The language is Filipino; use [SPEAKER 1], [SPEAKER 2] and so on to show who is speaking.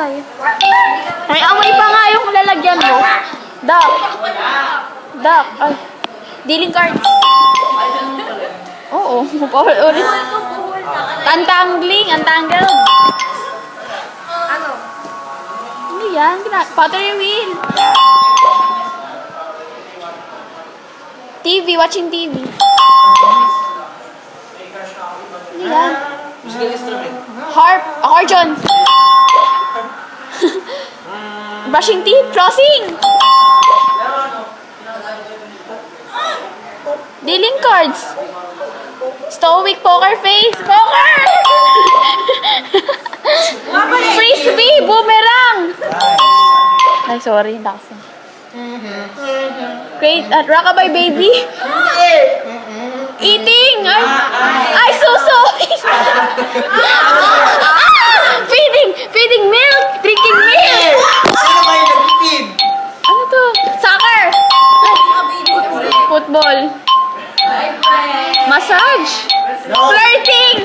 [SPEAKER 1] sa'yo. May amoy pa nga yung lalagyan mo. Duck. Duck. Ay. Dealing cards. Oo. Ulit. Untangling. Untangled.
[SPEAKER 2] Ano?
[SPEAKER 1] Ano yan? Pottery wheel. TV. Watching TV. Ano yan?
[SPEAKER 3] Musical instrument.
[SPEAKER 1] Harp. Accordion. Brushing teeth. Flossing. Dealing cards. Stoic. Poker face. Poker! Frisbee. Boomerang. Ay, sorry. Lakas. Great. Rockabye baby. Eating. Ay, suso. Feeding milk. Drinking milk.
[SPEAKER 3] Sino ba yung nag-feed?
[SPEAKER 1] Ano to? Soccer. Football. Massage. Flirting.